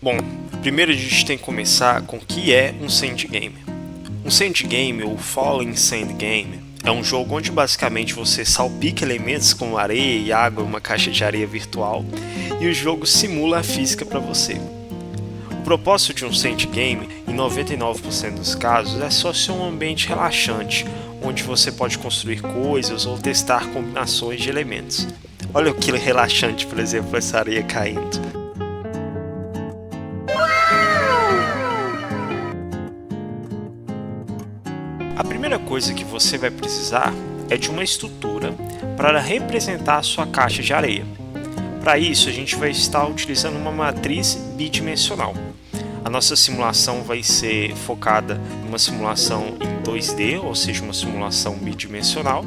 Bom, primeiro a gente tem que começar com o que é um sand game. Um sand game, ou falling sand game, é um jogo onde basicamente você salpica elementos como areia e água em uma caixa de areia virtual e o jogo simula a física para você. O propósito de um sand game, em 99% dos casos, é só ser um ambiente relaxante, onde você pode construir coisas ou testar combinações de elementos. Olha que relaxante, por exemplo, essa areia caindo. A primeira coisa que você vai precisar é de uma estrutura para representar a sua caixa de areia. Para isso, a gente vai estar utilizando uma matriz bidimensional. A nossa simulação vai ser focada em uma simulação em 2D, ou seja, uma simulação bidimensional.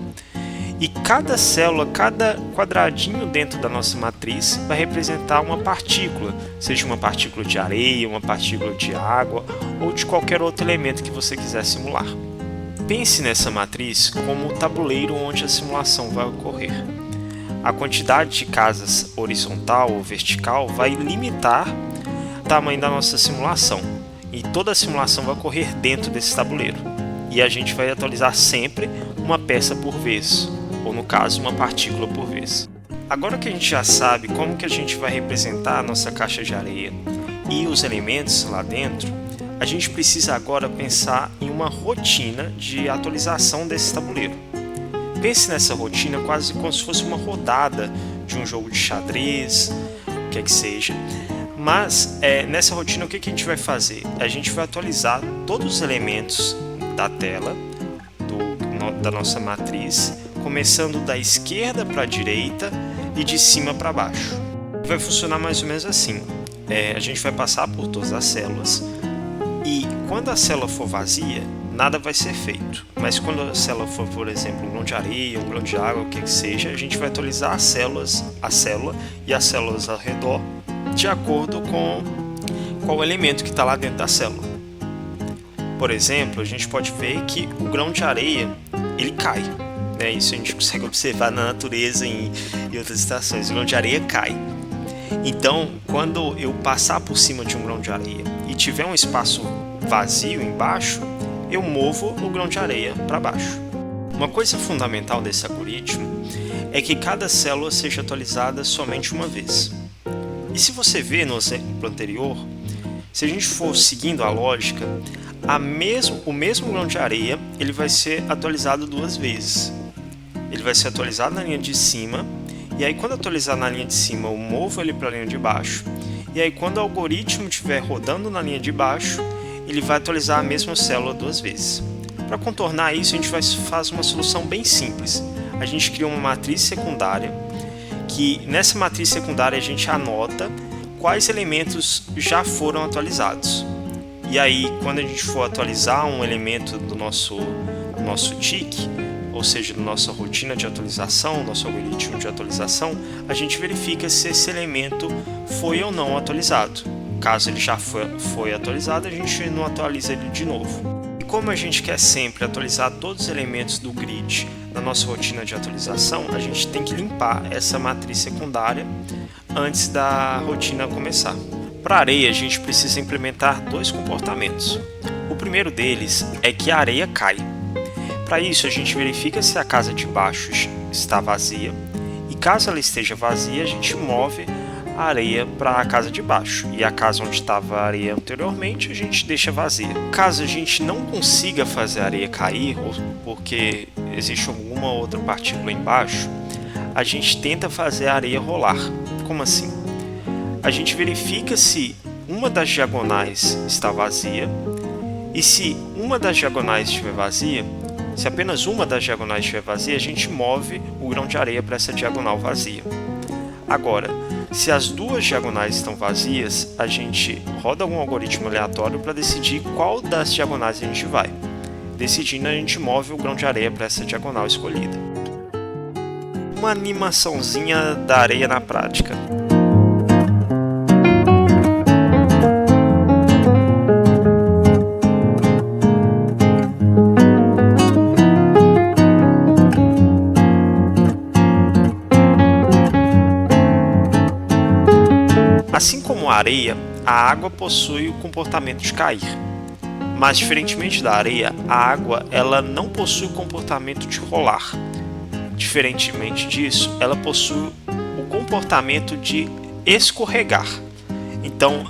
E cada célula, cada quadradinho dentro da nossa matriz vai representar uma partícula, seja uma partícula de areia, uma partícula de água ou de qualquer outro elemento que você quiser simular. Pense nessa matriz como o tabuleiro onde a simulação vai ocorrer. A quantidade de casas horizontal ou vertical vai limitar o tamanho da nossa simulação, e toda a simulação vai ocorrer dentro desse tabuleiro. E a gente vai atualizar sempre uma peça por vez, ou no caso, uma partícula por vez. Agora que a gente já sabe como que a gente vai representar a nossa caixa de areia e os elementos lá dentro, a gente precisa agora pensar em uma rotina de atualização desse tabuleiro. Pense nessa rotina quase como se fosse uma rodada de um jogo de xadrez, o que é que seja. Mas nessa rotina o que a gente vai fazer? A gente vai atualizar todos os elementos da tela, da nossa matriz, começando da esquerda para a direita e de cima para baixo. Vai funcionar mais ou menos assim. A gente vai passar por todas as células. E quando a célula for vazia, nada vai ser feito. Mas quando a célula for, por exemplo, um grão de areia, um grão de água, o que seja, a gente vai atualizar a célula e as células ao redor de acordo com qual elemento que está lá dentro da célula. Por exemplo, a gente pode ver que o grão de areia ele cai. Isso a gente consegue observar na natureza e em outras estações. O grão de areia cai. Então, quando eu passar por cima de um grão de areia e tiver um espaço vazio embaixo, eu movo o grão de areia para baixo. Uma coisa fundamental desse algoritmo é que cada célula seja atualizada somente uma vez. E se você vê no exemplo anterior, se a gente for seguindo a lógica, o mesmo grão de areia ele vai ser atualizado duas vezes. Ele vai ser atualizado na linha de cima, e aí quando atualizar na linha de cima eu movo ele para a linha de baixo, e aí quando o algoritmo estiver rodando na linha de baixo, ele vai atualizar a mesma célula duas vezes. Para contornar isso, a gente faz uma solução bem simples. A gente cria uma matriz secundária, que nessa matriz secundária a gente anota quais elementos já foram atualizados. E aí, quando a gente for atualizar um elemento do nosso tick, ou seja, da nossa rotina de atualização, nosso algoritmo de atualização, a gente verifica se esse elemento foi ou não atualizado. Caso ele já foi atualizado, a gente não atualiza ele de novo. E como a gente quer sempre atualizar todos os elementos do grid na nossa rotina de atualização, a gente tem que limpar essa matriz secundária antes da rotina começar. Para a areia, a gente precisa implementar dois comportamentos. O primeiro deles é que a areia cai. Para isso, a gente verifica se a casa de baixo está vazia, e caso ela esteja vazia, a gente move a areia para a casa de baixo, e a casa onde estava a areia anteriormente a gente deixa vazia. Caso a gente não consiga fazer a areia cair, ou porque existe alguma outra partícula embaixo, a gente tenta fazer a areia rolar. Como assim? A gente verifica se uma das diagonais está vazia, e se uma das diagonais estiver vazia, se apenas uma das diagonais estiver vazia, a gente move o grão de areia para essa diagonal vazia. Agora, se as duas diagonais estão vazias, a gente roda algum algoritmo aleatório para decidir qual das diagonais a gente vai. Decidindo, a gente move o grão de areia para essa diagonal escolhida. Uma animaçãozinha da areia na prática. Assim como a areia, a água possui o comportamento de cair. Mas, diferentemente da areia, a água ela não possui o comportamento de rolar. Diferentemente disso, ela possui o comportamento de escorregar. Então,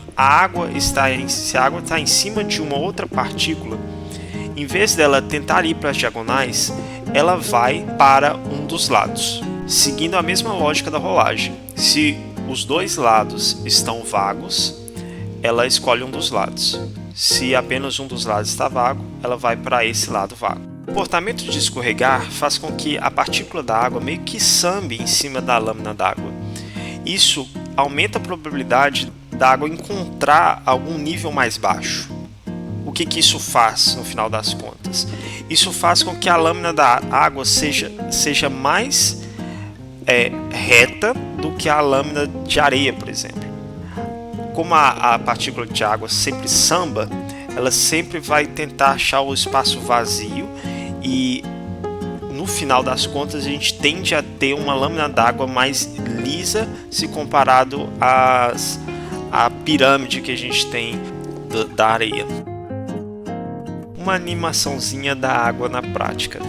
se a água está em cima de uma outra partícula, em vez dela tentar ir para as diagonais, ela vai para um dos lados, seguindo a mesma lógica da rolagem. Se os dois lados estão vagos, ela escolhe um dos lados. Se apenas um dos lados está vago, ela vai para esse lado vago. O comportamento de escorregar faz com que a partícula da água meio que sambe em cima da lâmina d'água. Isso aumenta a probabilidade da água encontrar algum nível mais baixo. O que isso faz no final das contas? Isso faz com que a lâmina da água seja mais reta do que a lâmina de areia, por exemplo. Como a partícula de água sempre samba, ela sempre vai tentar achar o espaço vazio e no final das contas a gente tende a ter uma lâmina d'água mais lisa se comparado à pirâmide que a gente tem da areia. Uma animaçãozinha da água na prática.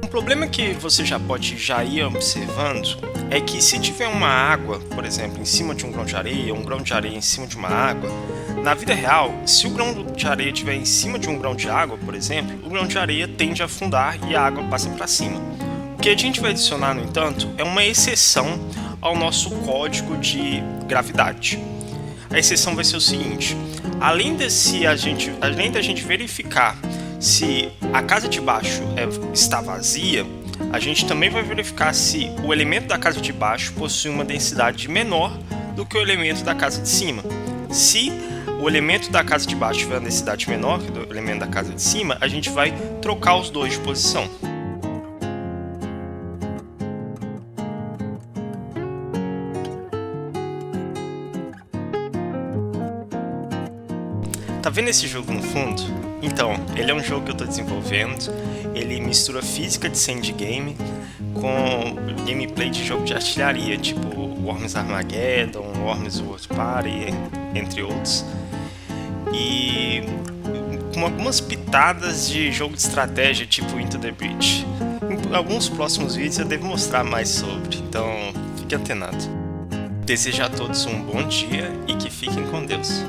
Um problema que você pode ir observando é que se tiver uma água, por exemplo, em cima de um grão de areia, um grão de areia em cima de uma água, na vida real, se o grão de areia estiver em cima de um grão de água, por exemplo, o grão de areia tende a afundar e a água passa para cima. O que a gente vai adicionar, no entanto, é uma exceção ao nosso código de gravidade. A exceção vai ser o seguinte: além da gente verificar se a casa de baixo está vazia, a gente também vai verificar se o elemento da casa de baixo possui uma densidade menor do que o elemento da casa de cima. Se o elemento da casa de baixo tiver uma densidade menor que o elemento da casa de cima, a gente vai trocar os dois de posição. Tá vendo esse jogo no fundo? Então, ele é um jogo que eu estou desenvolvendo. Ele mistura física de sandgame com gameplay de jogo de artilharia, tipo Worms Armageddon, Worms World Party, entre outros. E com algumas pitadas de jogo de estratégia, tipo Into the Breach. Em alguns próximos vídeos eu devo mostrar mais sobre, então fique antenado. Desejo a todos um bom dia e que fiquem com Deus.